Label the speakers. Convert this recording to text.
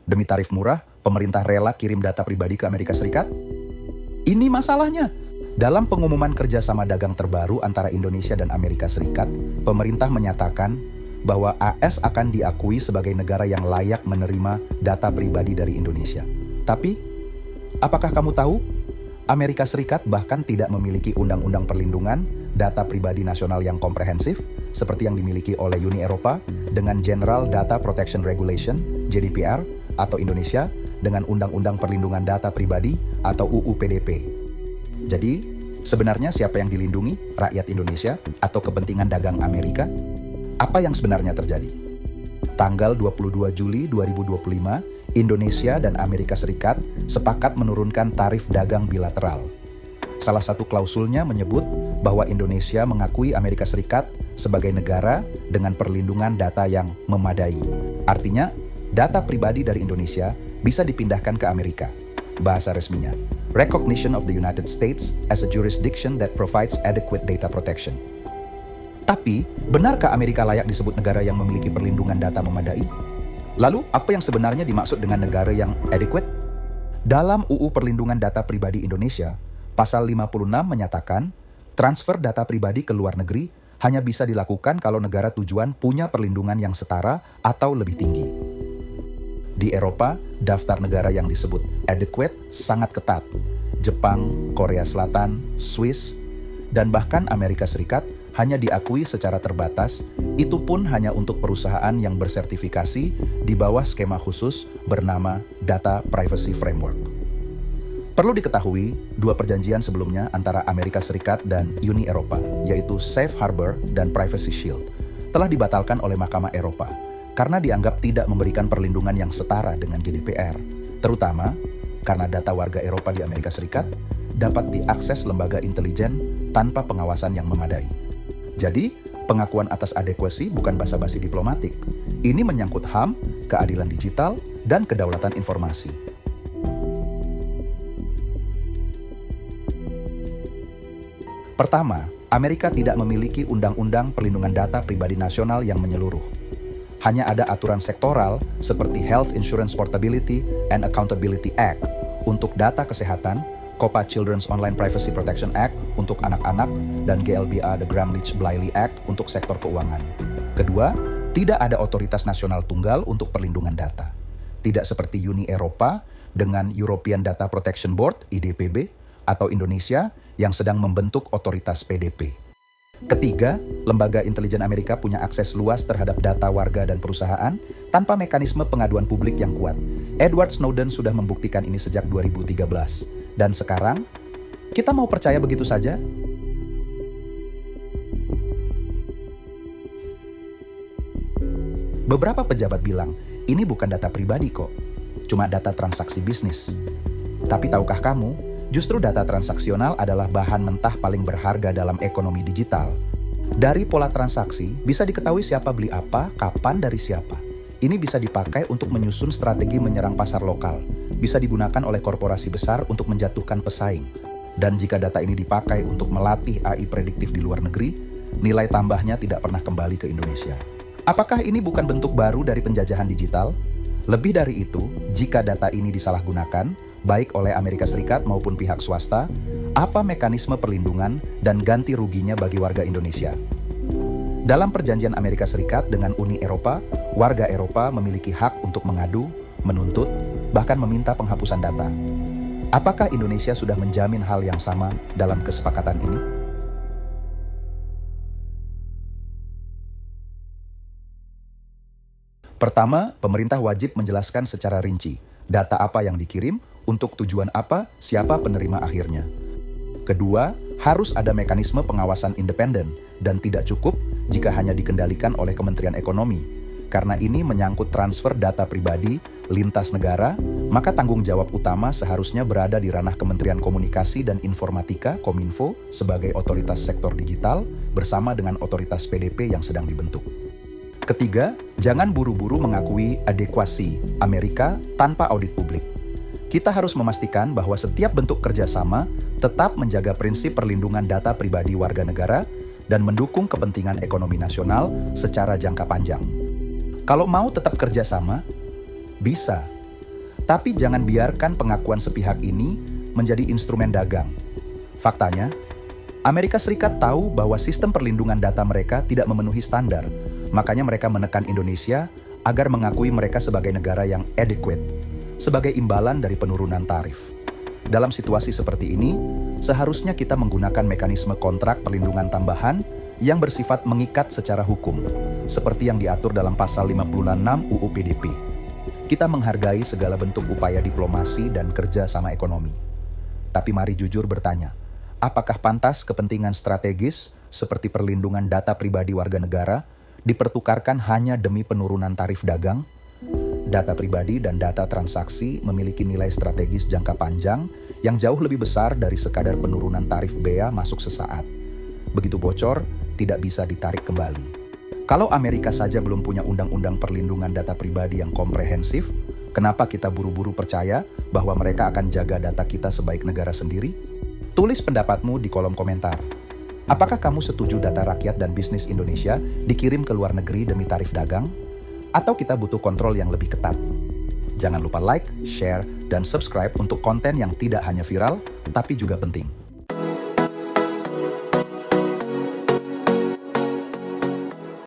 Speaker 1: Demi tarif murah, pemerintah rela kirim data pribadi ke Amerika Serikat? Ini masalahnya. Dalam pengumuman kerjasama dagang terbaru antara Indonesia dan Amerika Serikat, pemerintah menyatakan bahwa AS akan diakui sebagai negara yang layak menerima data pribadi dari Indonesia. Tapi, apakah kamu tahu? Amerika Serikat bahkan tidak memiliki undang-undang perlindungan data pribadi nasional yang komprehensif, seperti yang dimiliki oleh Uni Eropa dengan General Data Protection Regulation, GDPR, atau Indonesia dengan Undang-Undang Perlindungan Data Pribadi atau UU PDP. Jadi, sebenarnya siapa yang dilindungi? Rakyat Indonesia atau kepentingan dagang Amerika? Apa yang sebenarnya terjadi? Tanggal 22 Juli 2025, Indonesia dan Amerika Serikat sepakat menurunkan tarif dagang bilateral. Salah satu klausulnya menyebut bahwa Indonesia mengakui Amerika Serikat sebagai negara dengan perlindungan data yang memadai. Artinya, data pribadi dari Indonesia bisa dipindahkan ke Amerika. Bahasa resminya, Recognition of the United States as a jurisdiction that provides adequate data protection. Tapi, benarkah Amerika layak disebut negara yang memiliki perlindungan data memadai? Lalu, apa yang sebenarnya dimaksud dengan negara yang adequate? Dalam UU Perlindungan Data Pribadi Indonesia, Pasal 56 menyatakan, transfer data pribadi ke luar negeri hanya bisa dilakukan kalau negara tujuan punya perlindungan yang setara atau lebih tinggi. Di Eropa, daftar negara yang disebut adequate sangat ketat. Jepang, Korea Selatan, Swiss, dan bahkan Amerika Serikat hanya diakui secara terbatas, itu pun hanya untuk perusahaan yang bersertifikasi di bawah skema khusus bernama Data Privacy Framework. Perlu diketahui, dua perjanjian sebelumnya antara Amerika Serikat dan Uni Eropa, yaitu Safe Harbor dan Privacy Shield, telah dibatalkan oleh Mahkamah Eropa karena dianggap tidak memberikan perlindungan yang setara dengan GDPR, terutama karena data warga Eropa di Amerika Serikat dapat diakses lembaga intelijen tanpa pengawasan yang memadai. Jadi, pengakuan atas adekuasi bukan basa-basi diplomatik. Ini menyangkut HAM, keadilan digital, dan kedaulatan informasi. Pertama, Amerika tidak memiliki undang-undang perlindungan data pribadi nasional yang menyeluruh. Hanya ada aturan sektoral seperti Health Insurance Portability and Accountability Act untuk data kesehatan, COPPA Children's Online Privacy Protection Act untuk anak-anak, dan GLBA The Gramm-Leach-Bliley Act untuk sektor keuangan. Kedua, tidak ada otoritas nasional tunggal untuk perlindungan data. Tidak seperti Uni Eropa dengan European Data Protection Board, IDPB, atau Indonesia yang sedang membentuk otoritas PDP. Ketiga, lembaga intelijen Amerika punya akses luas terhadap data warga dan perusahaan tanpa mekanisme pengaduan publik yang kuat. Edward Snowden sudah membuktikan ini sejak 2013. Dan sekarang, kita mau percaya begitu saja? Beberapa pejabat bilang, ini bukan data pribadi kok, cuma data transaksi bisnis. Tapi tahukah kamu, justru data transaksional adalah bahan mentah paling berharga dalam ekonomi digital. Dari pola transaksi, bisa diketahui siapa beli apa, kapan, dari siapa. Ini bisa dipakai untuk menyusun strategi menyerang pasar lokal. Bisa digunakan oleh korporasi besar untuk menjatuhkan pesaing. Dan jika data ini dipakai untuk melatih AI prediktif di luar negeri, nilai tambahnya tidak pernah kembali ke Indonesia. Apakah ini bukan bentuk baru dari penjajahan digital? Lebih dari itu, jika data ini disalahgunakan, baik oleh Amerika Serikat maupun pihak swasta, apa mekanisme perlindungan dan ganti ruginya bagi warga Indonesia? Dalam perjanjian Amerika Serikat dengan Uni Eropa, warga Eropa memiliki hak untuk mengadu, menuntut, bahkan meminta penghapusan data. Apakah Indonesia sudah menjamin hal yang sama dalam kesepakatan ini? Pertama, pemerintah wajib menjelaskan secara rinci data apa yang dikirim, untuk tujuan apa, siapa penerima akhirnya. Kedua, harus ada mekanisme pengawasan independen dan tidak cukup jika hanya dikendalikan oleh Kementerian Ekonomi. Karena ini menyangkut transfer data pribadi lintas negara, maka tanggung jawab utama seharusnya berada di ranah Kementerian Komunikasi dan Informatika (Kominfo) sebagai otoritas sektor digital bersama dengan otoritas PDP yang sedang dibentuk. Ketiga, jangan buru-buru mengakui adekuasi Amerika tanpa audit publik. Kita harus memastikan bahwa setiap bentuk kerjasama tetap menjaga prinsip perlindungan data pribadi warga negara dan mendukung kepentingan ekonomi nasional secara jangka panjang. Kalau mau tetap kerjasama, bisa, Tapi jangan biarkan pengakuan sepihak ini menjadi instrumen dagang. Faktanya, Amerika Serikat tahu bahwa sistem perlindungan data mereka tidak memenuhi standar. Makanya mereka menekan Indonesia agar mengakui mereka sebagai negara yang adequate, sebagai imbalan dari penurunan tarif. Dalam situasi seperti ini, seharusnya kita menggunakan mekanisme kontrak perlindungan tambahan yang bersifat mengikat secara hukum, seperti yang diatur dalam pasal 56 UU PDP. Kita menghargai segala bentuk upaya diplomasi dan kerja sama ekonomi. Tapi mari jujur bertanya, apakah pantas kepentingan strategis seperti perlindungan data pribadi warga negara dipertukarkan hanya demi penurunan tarif dagang? Data pribadi dan data transaksi memiliki nilai strategis jangka panjang yang jauh lebih besar dari sekadar penurunan tarif bea masuk sesaat. Begitu bocor, tidak bisa ditarik kembali. Kalau Amerika saja belum punya undang-undang perlindungan data pribadi yang komprehensif, kenapa kita buru-buru percaya bahwa mereka akan jaga data kita sebaik negara sendiri? Tulis pendapatmu di kolom komentar. Apakah kamu setuju data rakyat dan bisnis Indonesia dikirim ke luar negeri demi tarif dagang? Atau kita butuh kontrol yang lebih ketat? Jangan lupa like, share, dan subscribe untuk konten yang tidak hanya viral, tapi juga penting.